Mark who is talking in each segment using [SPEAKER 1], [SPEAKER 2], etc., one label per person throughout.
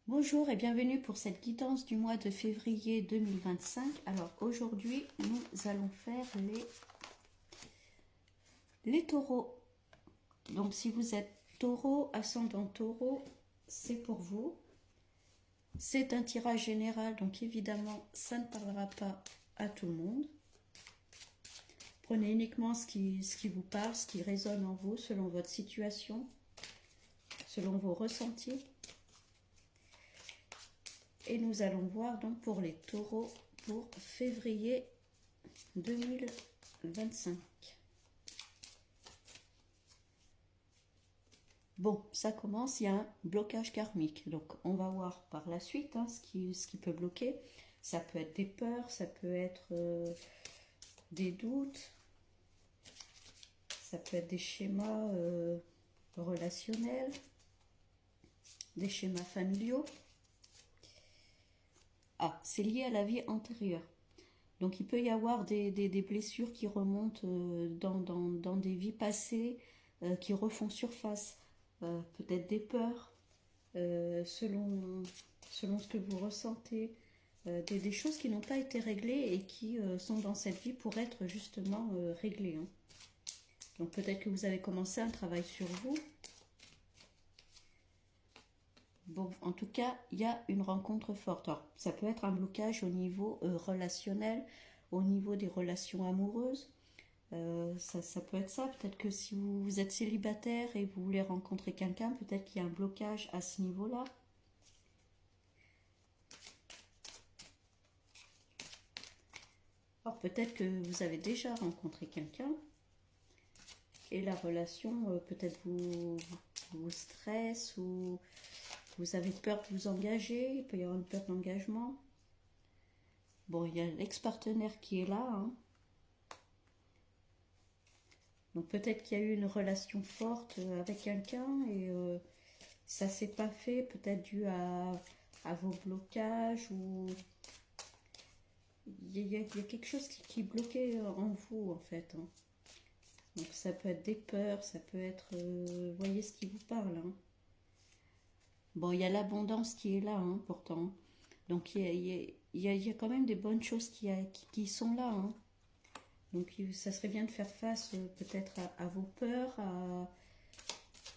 [SPEAKER 1] Bonjour et bienvenue pour cette guidance du mois de février 2025. Alors aujourd'hui, nous allons faire les taureaux. Donc si vous êtes taureau, ascendant taureau, c'est pour vous. C'est un tirage général, donc évidemment, ça ne parlera pas à tout le monde. Prenez uniquement ce qui vous parle, ce qui résonne en vous, selon votre situation, selon vos ressentis. Et nous allons voir donc pour les taureaux pour février 2025. Bon, ça commence, il y a un blocage karmique. Donc on va voir par la suite ce qui peut bloquer. Ça peut être des peurs, ça peut être des doutes, ça peut être des schémas relationnels, des schémas familiaux. Ah, c'est lié à la vie antérieure. Donc il peut y avoir des blessures qui remontent dans des vies passées, qui refont surface. Peut-être des peurs, selon ce que vous ressentez, des choses qui n'ont pas été réglées et qui sont dans cette vie pour être justement réglées. Donc peut-être que vous avez commencé un travail sur vous. Bon, en tout cas, il y a une rencontre forte. Alors, ça peut être un blocage au niveau relationnel, au niveau des relations amoureuses. Ça peut être ça. Peut-être que si vous êtes célibataire et vous voulez rencontrer quelqu'un, peut-être qu'il y a un blocage à ce niveau-là. Alors peut-être que vous avez déjà rencontré quelqu'un et la relation peut-être vous stresse ou vous avez peur de vous engager. Il peut y avoir une peur d'engagement. Bon, il y a l'ex-partenaire qui est là. Donc peut-être qu'il y a eu une relation forte avec quelqu'un et ça s'est pas fait, peut-être dû à vos blocages ou il y a quelque chose qui bloquait en vous en fait. Donc ça peut être des peurs, ça peut être, voyez ce qui vous parle. Bon, il y a l'abondance qui est là pourtant. Donc il y a quand même des bonnes choses qui sont là. Donc ça serait bien de faire face peut-être à vos peurs, à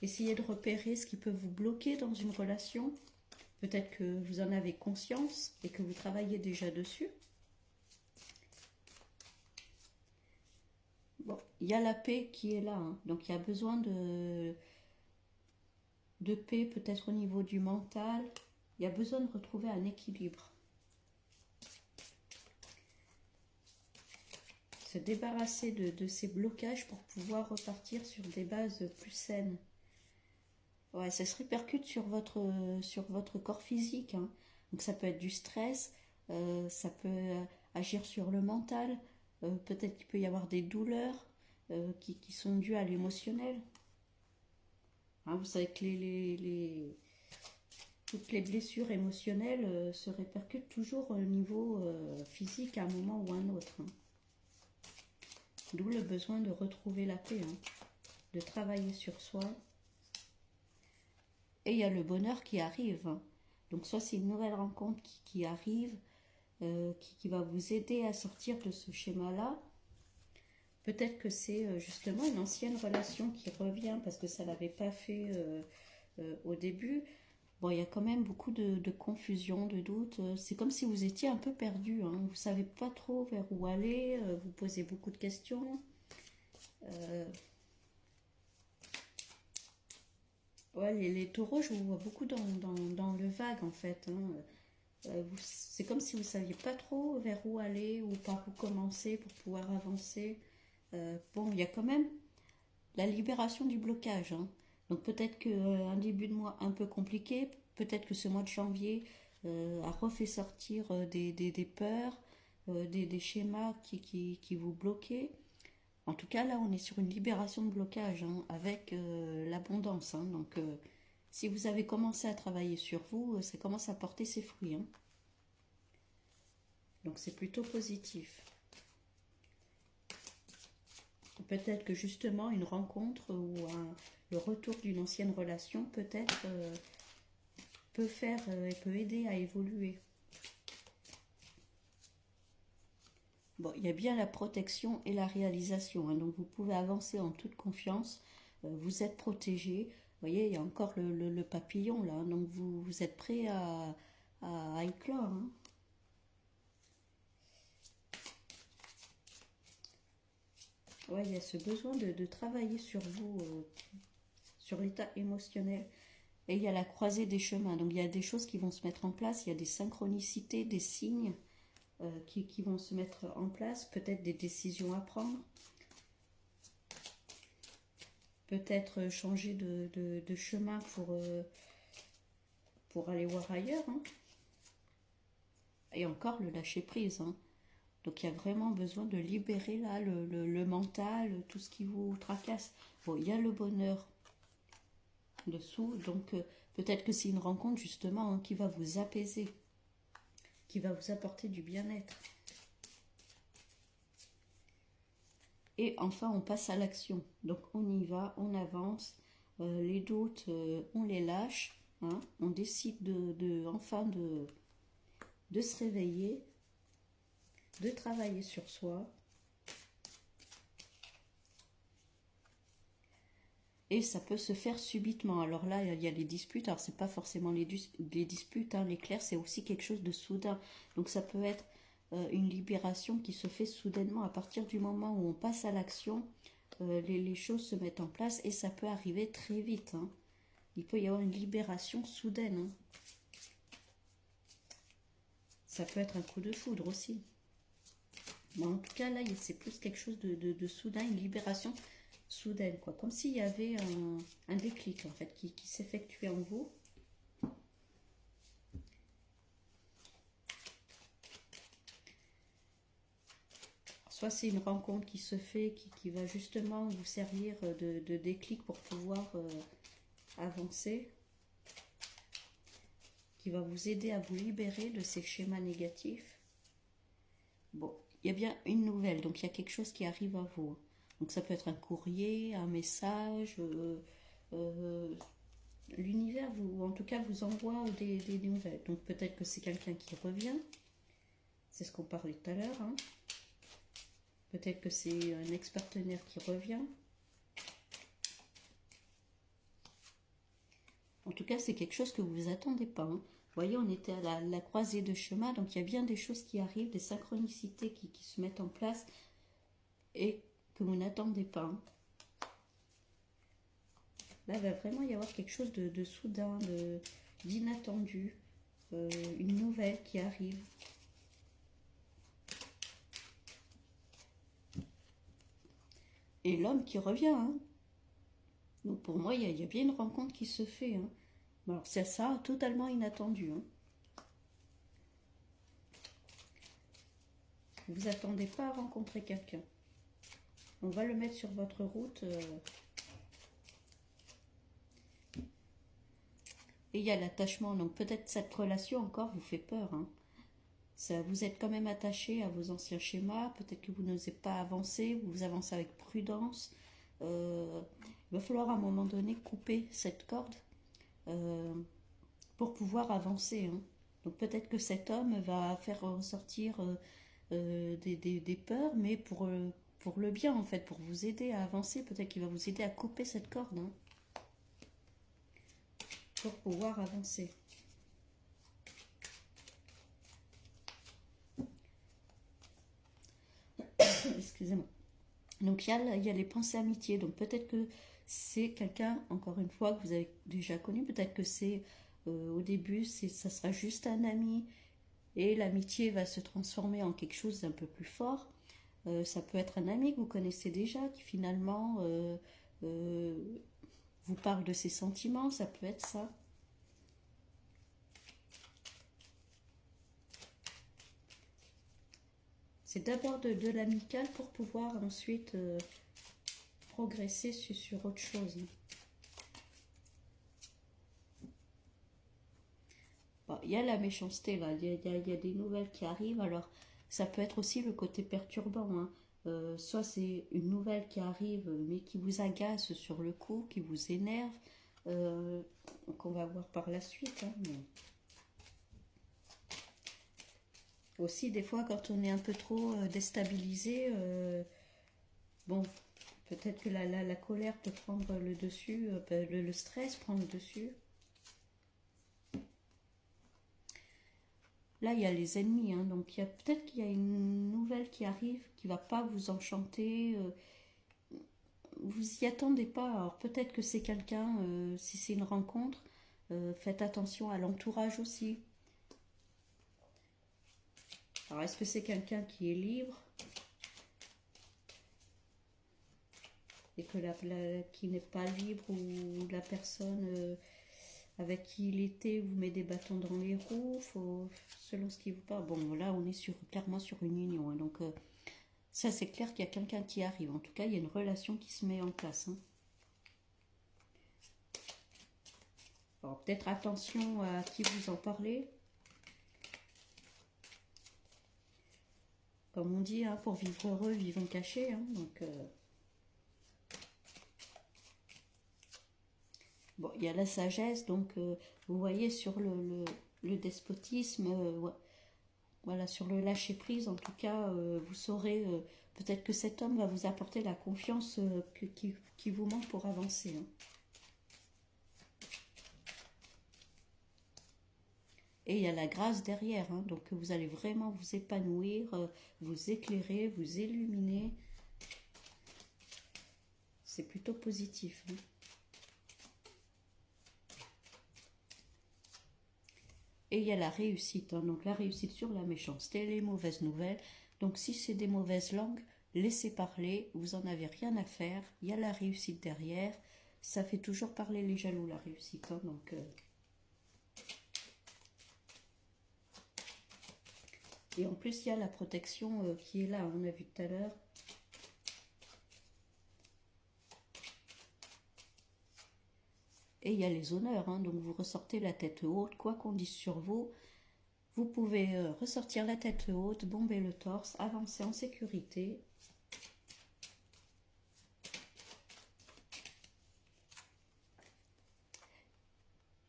[SPEAKER 1] essayer de repérer ce qui peut vous bloquer dans une relation. Peut-être que vous en avez conscience et que vous travaillez déjà dessus. Bon, il y a la paix qui est là. Donc il y a besoin de paix peut-être au niveau du mental. Il y a besoin de retrouver un équilibre. Se débarrasser de ces blocages pour pouvoir repartir sur des bases plus saines. Ouais, ça se répercute sur votre corps physique. Donc ça peut être du stress, ça peut agir sur le mental, peut-être qu'il peut y avoir des douleurs qui sont dues à l'émotionnel. Vous savez que toutes les blessures émotionnelles se répercutent toujours au niveau physique à un moment ou à un autre. D'où le besoin de retrouver la paix, de travailler sur soi. Et il y a le bonheur qui arrive. Donc soit c'est une nouvelle rencontre qui arrive, qui va vous aider à sortir de ce schéma-là. Peut-être que c'est justement une ancienne relation qui revient parce que ça ne l'avait pas fait au début. Bon, il y a quand même beaucoup de confusion, de doute. C'est comme si vous étiez un peu perdu. Vous ne savez pas trop vers où aller. Vous posez beaucoup de questions. Ouais, les taureaux, je vous vois beaucoup dans le vague en fait. C'est comme si vous ne saviez pas trop vers où aller ou par où commencer pour pouvoir avancer. Bon, il y a quand même la libération du blocage. Donc peut-être qu'un début de mois un peu compliqué, peut-être que ce mois de janvier a refait sortir des peurs, des schémas qui vous bloquaient. En tout cas, là, on est sur une libération de blocage avec l'abondance. Donc, si vous avez commencé à travailler sur vous, ça commence à porter ses fruits. Donc, c'est plutôt positif. Peut-être que justement, une rencontre ou le retour d'une ancienne relation peut peut faire et peut aider à évoluer. Bon, il y a bien la protection et la réalisation, hein, donc vous pouvez avancer en toute confiance, vous êtes protégé. Vous voyez, il y a encore le papillon là, hein, donc vous êtes prêt à éclore. Hein. Ouais, il y a ce besoin de travailler sur vous, sur l'état émotionnel. Et il y a la croisée des chemins, donc il y a des choses qui vont se mettre en place, il y a des synchronicités, des signes qui vont se mettre en place, peut-être des décisions à prendre, peut-être changer de chemin pour aller voir ailleurs. Hein. Et encore le lâcher prise. Hein. Donc il y a vraiment besoin de libérer là le mental, tout ce qui vous tracasse. Bon, il y a le bonheur dessous, donc peut-être que c'est une rencontre justement hein, qui va vous apaiser, qui va vous apporter du bien-être. Et enfin, on passe à l'action. Donc on y va, on avance, les doutes, on les lâche, hein, on décide enfin de se réveiller, de travailler sur soi. Et ça peut se faire subitement. Alors là, il y a les disputes. Alors, c'est pas forcément les disputes. Hein. L'éclair, c'est aussi quelque chose de soudain. Donc, ça peut être une libération qui se fait soudainement à partir du moment où on passe à l'action. Les choses se mettent en place et ça peut arriver très vite. Hein. Il peut y avoir une libération soudaine. Hein. Ça peut être un coup de foudre aussi. Mais en tout cas, là, c'est plus quelque chose de soudain, une libération soudaine, quoi. Comme s'il y avait un déclic, en fait, qui s'effectuait en vous. Soit c'est une rencontre qui se fait, qui va justement vous servir de déclic pour pouvoir avancer, qui va vous aider à vous libérer de ces schémas négatifs. Bon, il y a bien une nouvelle, donc il y a quelque chose qui arrive à vous. Donc ça peut être un courrier, un message, l'univers vous, en tout cas, vous envoie des nouvelles. Donc peut-être que c'est quelqu'un qui revient, c'est ce qu'on parlait tout à l'heure. Hein. Peut-être que c'est un ex-partenaire qui revient. En tout cas, c'est quelque chose que vous ne vous attendez pas. Hein. Vous voyez, on était à la croisée de chemin, donc il y a bien des choses qui arrivent, des synchronicités qui se mettent en place et que vous n'attendez pas. Hein. Là, il va vraiment y avoir quelque chose de soudain, d'inattendu, une nouvelle qui arrive. Et l'homme qui revient. Hein. Donc pour moi, il y a bien une rencontre qui se fait. Hein. Alors c'est ça, totalement inattendu. Hein. Vous attendez pas à rencontrer quelqu'un. On va le mettre sur votre route. Et il y a l'attachement. Donc peut-être cette relation encore vous fait peur. Hein. Ça, vous êtes quand même attaché à vos anciens schémas. Peut-être que vous n'osez pas avancer. Vous avancez avec prudence. Il va falloir à un moment donné couper cette corde pour pouvoir avancer. Hein. Donc peut-être que cet homme va faire ressortir des peurs, mais pour le bien en fait, pour vous aider à avancer. Peut-être qu'il va vous aider à couper cette corde hein, pour pouvoir avancer. Excusez-moi. Donc il y a les pensées amitié. Donc peut-être que c'est quelqu'un, encore une fois, que vous avez déjà connu. Peut-être que c'est au début, ça sera juste un ami. Et l'amitié va se transformer en quelque chose d'un peu plus fort. Ça peut être un ami que vous connaissez déjà, qui finalement vous parle de ses sentiments. Ça peut être ça. C'est d'abord de l'amical pour pouvoir ensuite progresser sur autre chose. Bon, il y a la méchanceté là, il y a des nouvelles qui arrivent, alors ça peut être aussi le côté perturbant. Hein. Soit c'est une nouvelle qui arrive mais qui vous agace sur le coup, qui vous énerve, qu'on va voir par la suite. Hein, mais... Aussi, des fois, quand on est un peu trop déstabilisé, bon, peut-être que la colère peut prendre le dessus, le stress prend le dessus. Là, il y a les ennemis, hein, donc peut-être qu'il y a une nouvelle qui arrive qui va pas vous enchanter. Vous y attendez pas. Alors peut-être que c'est quelqu'un, si c'est une rencontre, faites attention à l'entourage aussi. Alors est-ce que c'est quelqu'un qui est libre et que qui n'est pas libre, ou la personne avec qui il était vous met des bâtons dans les roues, selon ce qui vous parle. Bon, là on est clairement sur une union, hein, donc ça c'est clair qu'il y a quelqu'un qui arrive. En tout cas, il y a une relation qui se met en place. Hein. Alors peut-être attention à qui vous en parlez. Comme on dit, hein, pour vivre heureux, vivons cachés. Hein, donc, bon, il y a la sagesse, donc vous voyez sur le despotisme, voilà, sur le lâcher prise, en tout cas, vous saurez, peut-être que cet homme va vous apporter la confiance qui vous manque pour avancer. Hein. Et il y a la grâce derrière, hein, donc vous allez vraiment vous épanouir, vous éclairer, vous illuminer. C'est plutôt positif. Hein. Et il y a la réussite, hein, donc la réussite sur la méchanceté, les mauvaises nouvelles. Donc si c'est des mauvaises langues, laissez parler, vous en avez rien à faire. Il y a la réussite derrière. Ça fait toujours parler les jaloux, la réussite. Hein, donc... Et en plus, il y a la protection qui est là, on a vu tout à l'heure. Et il y a les honneurs, hein, donc vous ressortez la tête haute, quoi qu'on dise sur vous. Vous pouvez ressortir la tête haute, bomber le torse, avancer en sécurité.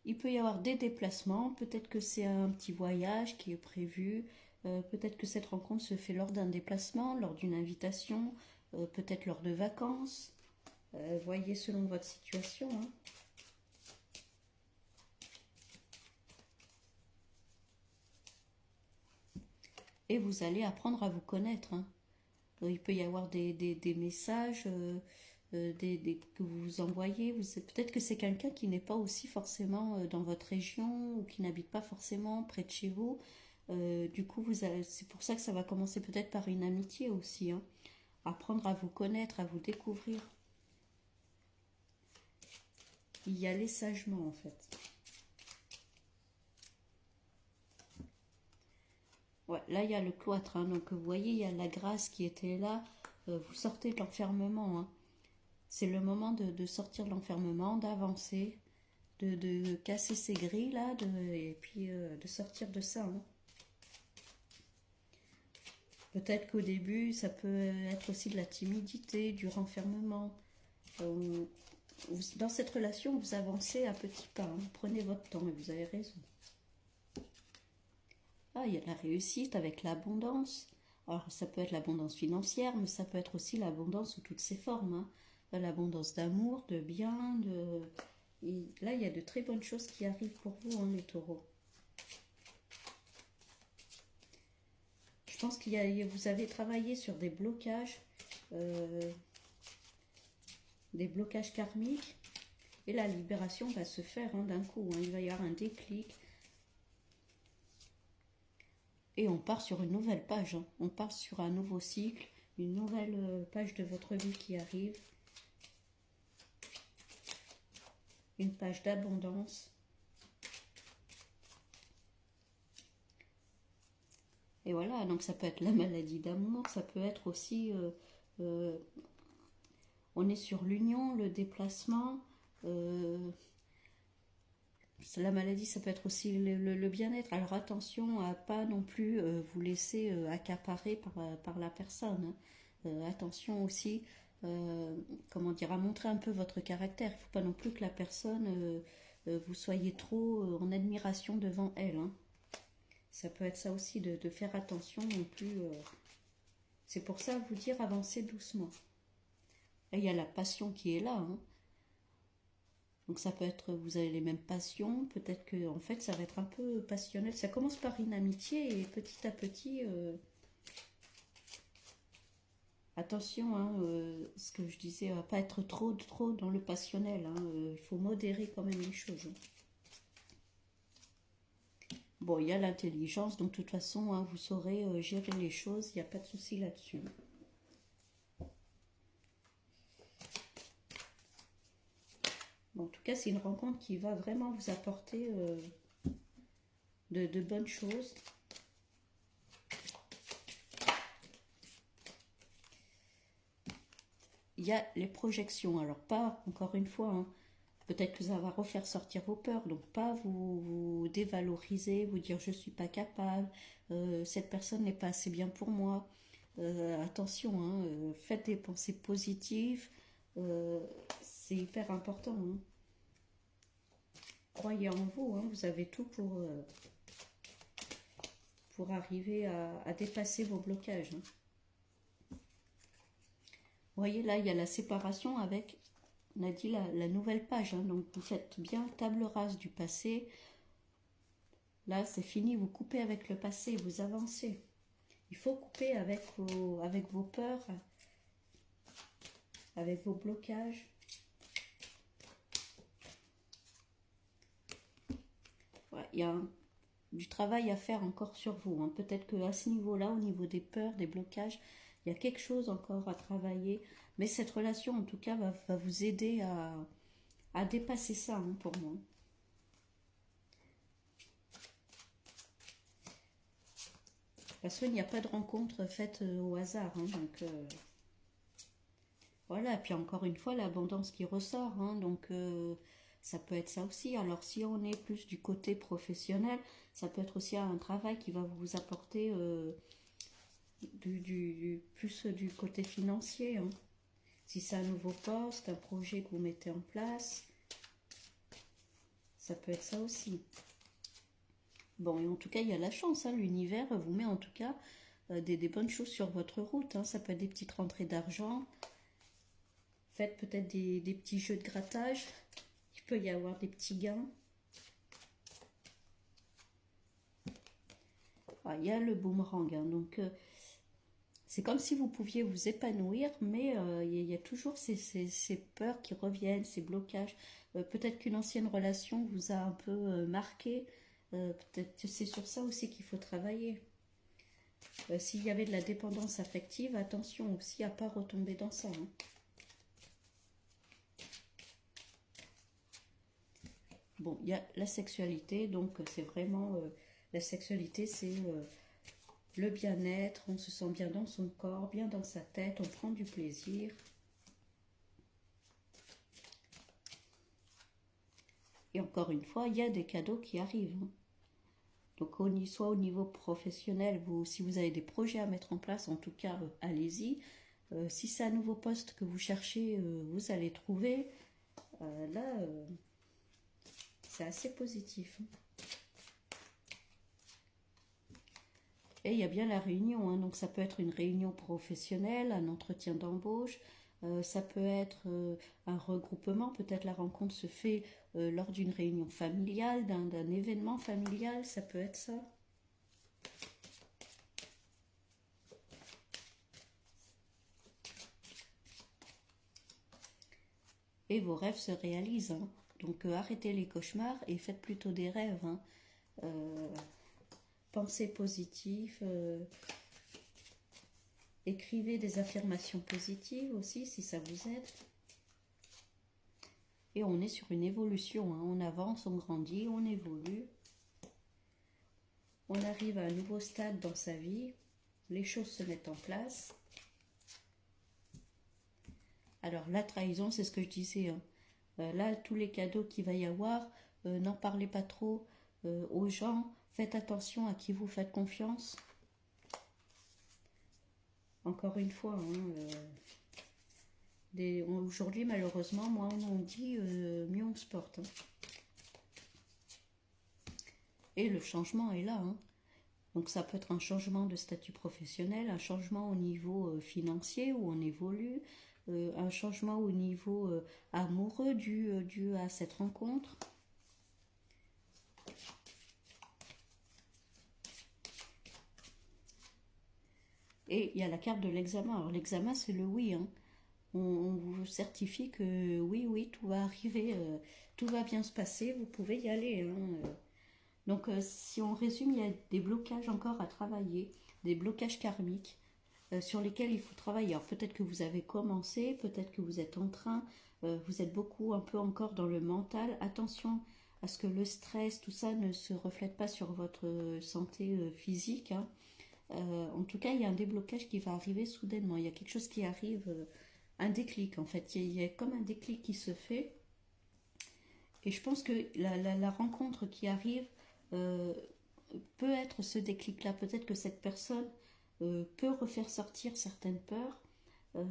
[SPEAKER 1] Il peut y avoir des déplacements, peut-être que c'est un petit voyage qui est prévu. Peut-être que cette rencontre se fait lors d'un déplacement, lors d'une invitation, peut-être lors de vacances. Voyez selon votre situation. Hein. Et vous allez apprendre à vous connaître. Hein. Il peut y avoir des messages que vous envoyez. Peut-être que c'est quelqu'un qui n'est pas aussi forcément dans votre région ou qui n'habite pas forcément près de chez vous. Du coup, c'est pour ça que ça va commencer peut-être par une amitié aussi. Hein. Apprendre à vous connaître, à vous découvrir. Il y a les sagements en fait. Ouais, là, il y a le cloître. Hein, donc, vous voyez, il y a la grâce qui était là. Vous sortez de l'enfermement. Hein. C'est le moment de sortir de l'enfermement, d'avancer, de casser ces grilles là, et puis de sortir de ça. Hein. Peut-être qu'au début, ça peut être aussi de la timidité, du renfermement. Dans cette relation, vous avancez à petits pas. Hein. Prenez votre temps et vous avez raison. Ah, il y a la réussite avec l'abondance. Alors, ça peut être l'abondance financière, mais ça peut être aussi l'abondance sous toutes ses formes. Hein. L'abondance d'amour, de bien, Et là, il y a de très bonnes choses qui arrivent pour vous, hein, les taureaux. Je pense vous avez travaillé sur des blocages karmiques, et la libération va se faire hein, d'un coup. Hein. Il va y avoir un déclic. Et on part sur une nouvelle page. Hein. On part sur un nouveau cycle, une nouvelle page de votre vie qui arrive. Une page d'abondance. Et voilà, donc ça peut être la maladie d'amour, ça peut être aussi... on est sur l'union, le déplacement. La maladie, ça peut être aussi le bien-être. Alors attention à pas non plus vous laisser accaparer par la personne. Hein. Attention aussi comment dire, à montrer un peu votre caractère. Il ne faut pas non plus que la personne, vous soyez trop en admiration devant elle, hein. Ça peut être ça aussi, de faire attention non plus. C'est pour ça, vous dire, avancez doucement. Et il y a la passion qui est là, hein. Donc ça peut être, vous avez les mêmes passions, peut-être que en fait ça va être un peu passionnel. Ça commence par une amitié et petit à petit, attention, hein, ce que je disais, pas être trop dans le passionnel, hein, il faut modérer quand même les choses, hein. Bon, il y a l'intelligence, donc de toute façon, hein, vous saurez gérer les choses, il n'y a pas de souci là-dessus. Bon, en tout cas, c'est une rencontre qui va vraiment vous apporter de bonnes choses. Il y a les projections, alors pas, encore une fois, hein, peut-être que ça va refaire sortir vos peurs, donc pas vous dévaloriser, vous dire je suis pas capable, cette personne n'est pas assez bien pour moi. Attention, hein, faites des pensées positives, c'est hyper important, hein. Croyez en vous, hein, vous avez tout pour arriver à dépasser vos blocages, hein. Vous voyez, là, il y a la séparation avec, on a dit, la nouvelle page, hein, donc vous faites bien table rase du passé. Là, c'est fini, vous coupez avec le passé, vous avancez. Il faut couper avec vos peurs, avec vos blocages. Ouais, il y a du travail à faire encore sur vous, hein. Peut-être qu'à ce niveau-là, au niveau des peurs, des blocages, il y a quelque chose encore à travailler. Mais cette relation, en tout cas, va vous aider à dépasser ça, hein, pour moi. Parce qu'il n'y a pas de rencontre faite au hasard, hein, donc voilà. Et puis encore une fois, l'abondance qui ressort, hein, donc ça peut être ça aussi. Alors si on est plus du côté professionnel, ça peut être aussi un travail qui va vous apporter plus du côté financier, hein. Si c'est un nouveau poste, un projet que vous mettez en place, ça peut être ça aussi. Bon, et en tout cas, il y a la chance, hein, l'univers vous met en tout cas des bonnes choses sur votre route, hein. Ça peut être des petites rentrées d'argent. Faites peut-être des petits jeux de grattage. Il peut y avoir des petits gains. Ah, il y a le boomerang, hein, donc c'est comme si vous pouviez vous épanouir, mais il y a toujours ces peurs qui reviennent, ces blocages. Peut-être qu'une ancienne relation vous a un peu marqué. Peut-être que c'est sur ça aussi qu'il faut travailler. S'il y avait de la dépendance affective, attention aussi à ne pas retomber dans ça, hein. Bon, il y a la sexualité, donc c'est vraiment... la sexualité, c'est le bien-être, on se sent bien dans son corps, bien dans sa tête, on prend du plaisir. Et encore une fois, il y a des cadeaux qui arrivent, hein. Donc, soit au niveau professionnel, si vous avez des projets à mettre en place, en tout cas, allez-y. Si c'est un nouveau poste que vous cherchez, vous allez trouver. Là, c'est assez positif, hein. Et il y a bien la réunion, hein. Donc ça peut être une réunion professionnelle, un entretien d'embauche, ça peut être un regroupement, peut-être la rencontre se fait lors d'une réunion familiale, d'un événement familial, ça peut être ça. Et vos rêves se réalisent, hein. Donc arrêtez les cauchemars et faites plutôt des rêves, hein. Pensez positif, écrivez des affirmations positives aussi si ça vous aide. Et on est sur une évolution, hein. On avance, on grandit, on évolue. On arrive à un nouveau stade dans sa vie. Les choses se mettent en place. Alors la trahison, c'est ce que je disais, hein. Là, tous les cadeaux qu'il va y avoir, n'en parlez pas trop aux gens. Faites attention à qui vous faites confiance. Encore une fois, hein, Aujourd'hui, malheureusement, moi, on dit mieux on se porte, hein. Et le changement est là, hein. Donc ça peut être un changement de statut professionnel, un changement au niveau financier où on évolue, un changement au niveau amoureux dû à cette rencontre. Et il y a la carte de l'examen. Alors l'examen, c'est le oui, hein. On vous certifie que oui, oui, tout va arriver, tout va bien se passer, vous pouvez y aller, hein. Donc si on résume, il y a des blocages encore à travailler, des blocages karmiques sur lesquels il faut travailler. Alors peut-être que vous avez commencé, peut-être que vous êtes en train, vous êtes beaucoup un peu encore dans le mental. Attention à ce que le stress, tout ça ne se reflète pas sur votre santé physique, hein. En tout cas, il y a un déblocage qui va arriver soudainement. Il y a quelque chose qui arrive, un déclic en fait. Il y a comme un déclic qui se fait. Et je pense que la rencontre qui arrive euh, peut être ce déclic-là. Peut-être que cette personne peut refaire sortir certaines peurs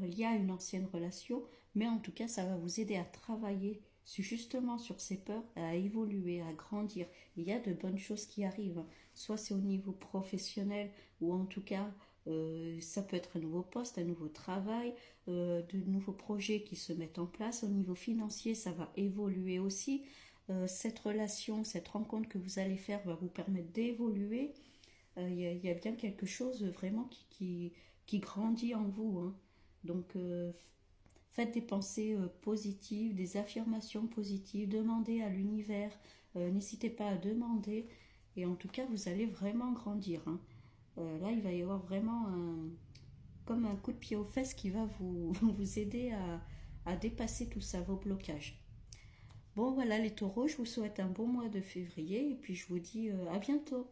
[SPEAKER 1] liées à une ancienne relation, mais en tout cas, ça va vous aider à travailler justement sur ces peurs, à évoluer, à grandir. Il y a de bonnes choses qui arrivent, hein. Soit c'est au niveau professionnel, ou en tout cas, ça peut être un nouveau poste, un nouveau travail, de nouveaux projets qui se mettent en place. Au niveau financier, ça va évoluer aussi. Cette relation, cette rencontre que vous allez faire va vous permettre d'évoluer. Y a bien quelque chose vraiment qui grandit en vous, hein. Donc, faites des pensées positives, des affirmations positives, demandez à l'univers, n'hésitez pas à demander, et en tout cas, vous allez vraiment grandir, hein. Là, il va y avoir vraiment comme un coup de pied aux fesses qui va vous aider à dépasser tout ça, vos blocages. Bon, voilà les taureaux, je vous souhaite un bon mois de février, et puis je vous dis à bientôt.